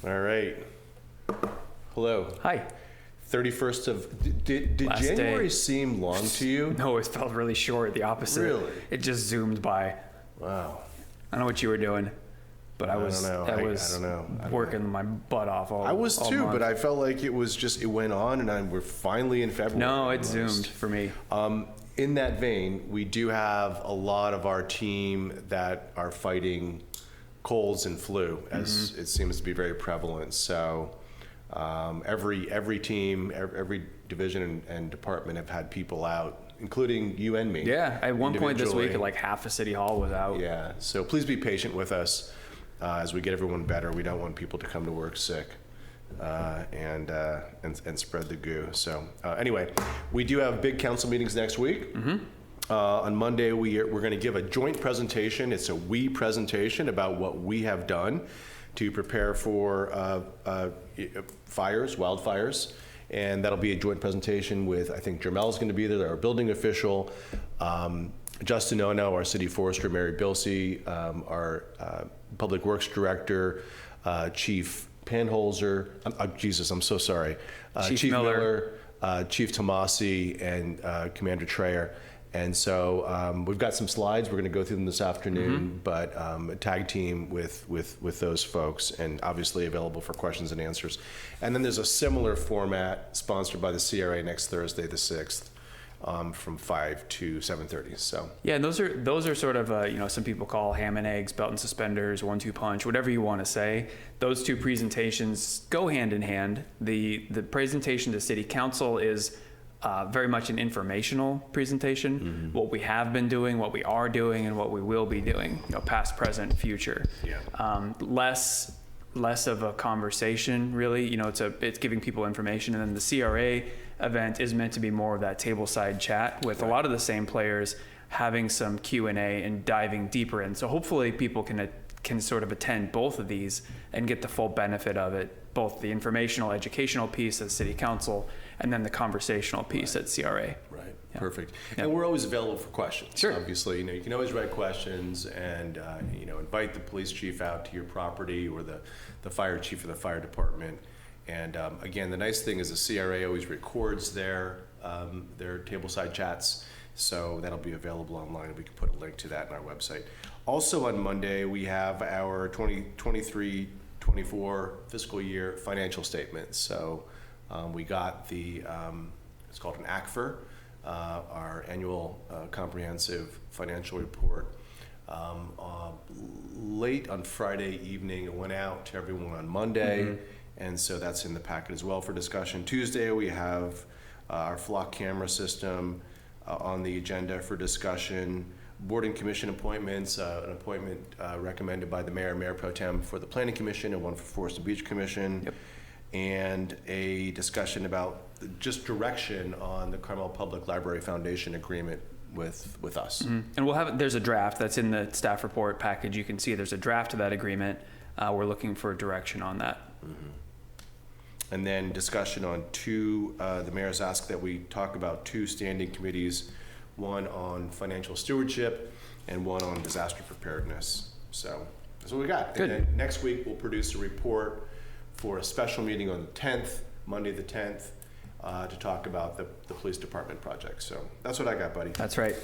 All right. Hello. Hi. 31st of... Did Last January day. seem long to you? No, it felt really short, the opposite. Really? It just zoomed by. Wow. I don't know what you were doing, but I was don't know. working my butt off all I was all too, month. but I felt like it was just, it went on and we're finally in February. No, it almost. zoomed for me. In that vein, we do have a lot of our team that are fighting colds and flu, as it seems to be very prevalent. So every team, every division and department have had people out, including you and me. Yeah, at one point this week, individually. like half of City Hall was out. Yeah, so please be patient with us as we get everyone better. We don't want people to come to work sick and spread the goo. So anyway, we do have big council meetings next week. On Monday, we're going to give a joint presentation. It's a we presentation about what we have done to prepare for wildfires. And that'll be a joint presentation with, I think Jermel's going to be there, our building official, Justin Ono, our city forester, Mary Bilsey, our public works director, Chief Panholzer, I'm so sorry, Chief Miller, Chief Tomasi, and Commander Trayer. And so we've got some slides. We're going to go through them this afternoon, but a tag team with those folks, and obviously available for questions and answers. And then there's a similar format sponsored by the CRA next Thursday, the 6th, from 5 to 7:30. So yeah, and those are sort of some people call ham and eggs, belt and suspenders, 1-2 punch, whatever you want to say. Those two presentations go hand in hand. The presentation to City Council is very much an informational presentation, what we have been doing, what we are doing, and what we will be doing, past, present, future. Yeah. Less of a conversation, really. It's giving people information, and then the CRA event is meant to be more of that tableside chat with a lot of the same players, having some Q&A and diving deeper in. So hopefully people can sort of attend both of these and get the full benefit of it, both the informational, educational piece at City Council, and then the conversational piece at CRA. Right. Yeah. Perfect. Yeah. And we're always available for questions. Sure. Obviously, you can always write questions and invite the police chief out to your property or the fire chief of the fire department. And again, the nice thing is the CRA always records their tableside chats, so that'll be available online. We can put a link to that on our website. Also on Monday, we have our 2023-24 fiscal year financial statements. So we got it's called an ACFR, our annual comprehensive financial report. Late on Friday evening, it went out to everyone on Monday, and so that's in the packet as well for discussion. Tuesday, we have our flock camera system on the agenda for discussion. Board and commission appointments, an appointment recommended by the mayor pro tem for the Planning Commission and one for Forest and Beach Commission. Yep. And a discussion about just direction on the Carmel Public Library Foundation agreement with us. And there's a draft that's in the staff report package. You can see there's a draft of that agreement. We're looking for direction on that. And then discussion on the mayor's asked that we talk about 2 standing committees, one on financial stewardship and one on disaster preparedness. So that's what we got. Good. And then next week we'll produce a report for a special meeting on the 10th, Monday the 10th, to talk about the police department project. So that's what I got, buddy. That's right.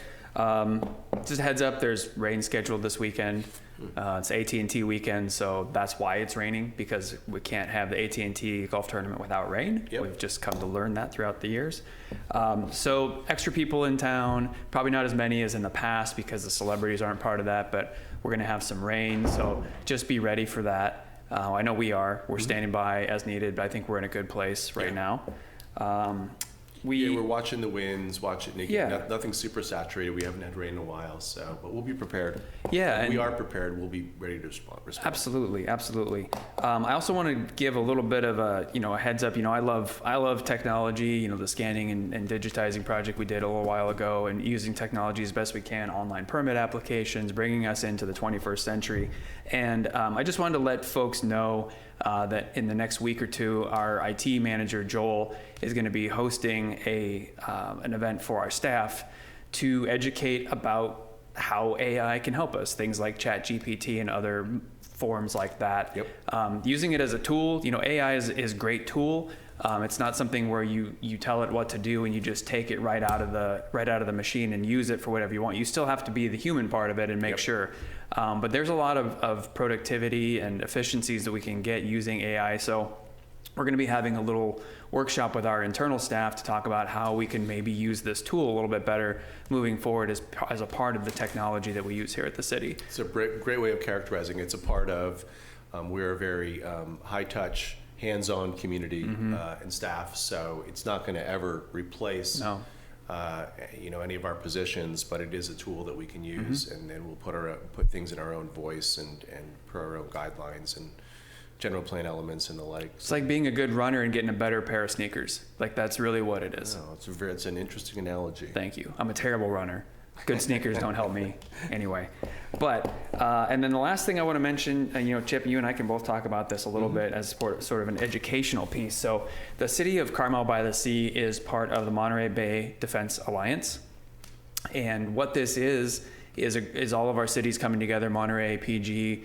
Just a heads up, there's rain scheduled this weekend. It's AT&T weekend, so that's why it's raining, because we can't have the AT&T golf tournament without rain. Yep. We've just come to learn that throughout the years. So extra people in town, probably not as many as in the past because the celebrities aren't part of that, but we're going to have some rain, so just be ready for that. I know we are. We're standing by as needed, but I think we're in a good place right now. We're watching the winds, Yeah. nothing super saturated. We haven't had rain in a while, but we'll be prepared. Yeah, When we are prepared, we'll be ready to respond. Absolutely. I also want to give a little bit of a heads up. I love technology. The scanning and digitizing project we did a little while ago, and using technology as best we can, online permit applications, bringing us into the 21st century. And I just wanted to let folks know that in the next week or two, our IT manager Joel is going to be hosting an event for our staff to educate about how AI can help us, things like ChatGPT and other forms like that. Yep. Using it as a tool, AI is a great tool. It's not something where you tell it what to do and you just take it right out of the machine and use it for whatever you want. You still have to be the human part of it and make Yep. sure. But there's a lot of productivity and efficiencies that we can get using AI. So we're going to be having a little workshop with our internal staff to talk about how we can maybe use this tool a little bit better moving forward as a part of the technology that we use here at the city. It's a great way of characterizing it. It's a part of, we're a very high-touch, hands-on community and staff, so it's not going to ever replace No. any of our positions, but it is a tool that we can use, and then we'll put things in our own voice and per our own guidelines and general plan elements and the like. It's like being a good runner and getting a better pair of sneakers. Like, that's really what it is. No, it's an interesting analogy. Thank you. I'm a terrible runner. Good sneakers don't help me anyway. But, and then the last thing I want to mention, and Chip, you and I can both talk about this a little bit as sort of an educational piece. So the city of Carmel-by-the-Sea is part of the Monterey Bay Defense Alliance. And what this is all of our cities coming together, Monterey, PG,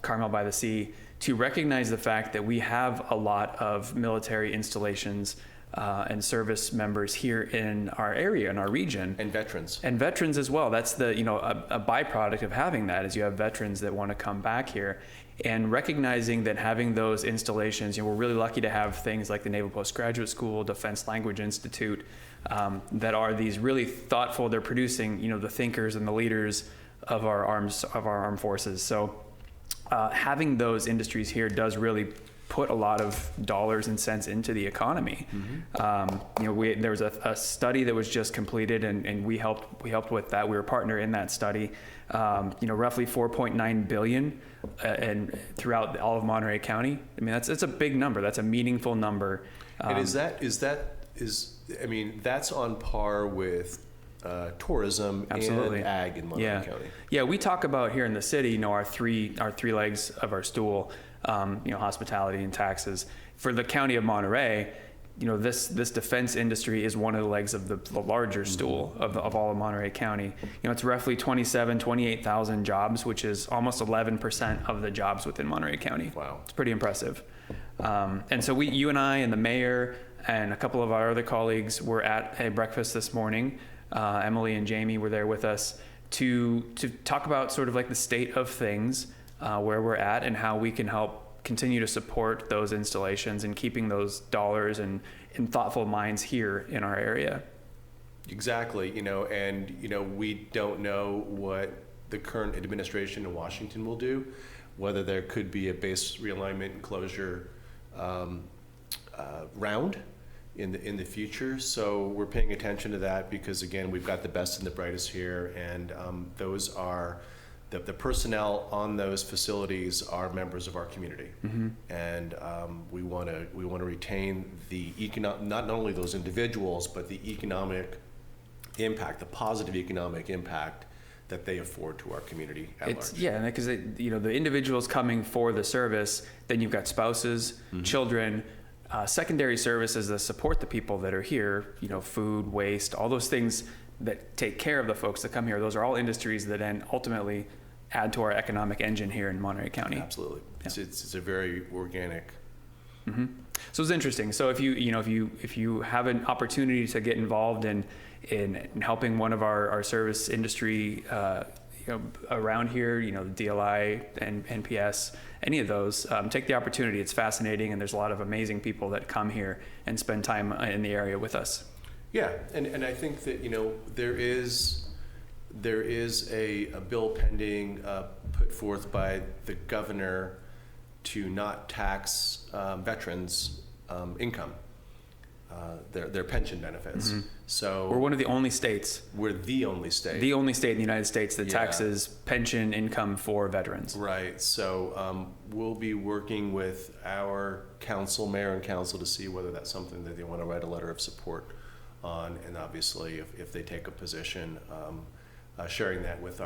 Carmel-by-the-Sea, to recognize the fact that we have a lot of military installations and service members here in our area, in our region. And veterans. And veterans as well. That's a byproduct of having that, is you have veterans that want to come back here. And recognizing that having those installations, we're really lucky to have things like the Naval Postgraduate School, Defense Language Institute, that are these really thoughtful, they're producing, the thinkers and the leaders of our armed forces. So having those industries here does really put a lot of dollars and cents into the economy. There was a study that was just completed, and we helped with that. We were a partner in that study. Roughly 4.9 billion, and throughout all of Monterey County. I mean, that's a big number. That's a meaningful number. And that's on par with tourism Absolutely. and ag in Monterey County. Yeah, we talk about here in the city, our three legs of our stool, hospitality and taxes. For the county of Monterey, this defense industry is one of the legs of the larger stool of all of Monterey County. It's roughly 28,000 jobs, which is almost 11% of the jobs within Monterey County. Wow. It's pretty impressive. And so you and I and the mayor and a couple of our other colleagues were at a breakfast this morning. Emily and Jamie were there with us to talk about sort of like the state of things, where we're at and how we can help continue to support those installations and keeping those dollars and in thoughtful minds here in our area. Exactly, we don't know what the current administration in Washington will do, whether there could be a base realignment and closure round in the future. So we're paying attention to that because, again, we've got the best and the brightest here, and those are the personnel on those facilities are members of our community, and we want to retain the not only those individuals, but the economic impact, the positive economic impact that they afford to our community at large. Yeah, because the individuals coming for the service, then you've got spouses, children. Secondary services that support the people that are here, food, waste, all those things that take care of the folks that come here. Those are all industries that then ultimately add to our economic engine here in Monterey County. Absolutely. Yeah. It's a very organic. So it's interesting. So if you have an opportunity to get involved in helping one of our service industry around here, the DLI and NPS, any of those, take the opportunity. It's fascinating, and there's a lot of amazing people that come here and spend time in the area with us. Yeah, and I think that there is a bill pending put forth by the governor to not tax veterans' income, their pension benefits. So We're one of the only states. We're the only state. The only state in the United States that Yeah. taxes pension income for veterans. Right. So we'll be working with our mayor and council, to see whether that's something that they want to write a letter of support on, and obviously if they take a position, sharing that with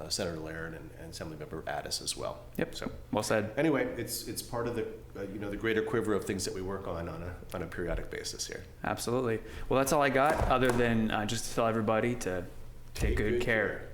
Senator Laird and Assemblymember Addis as well. Yep. So Well said. anyway, it's part of the the greater quiver of things that we work on a periodic basis here. Absolutely. Well, that's all I got, other than just to tell everybody to take good care.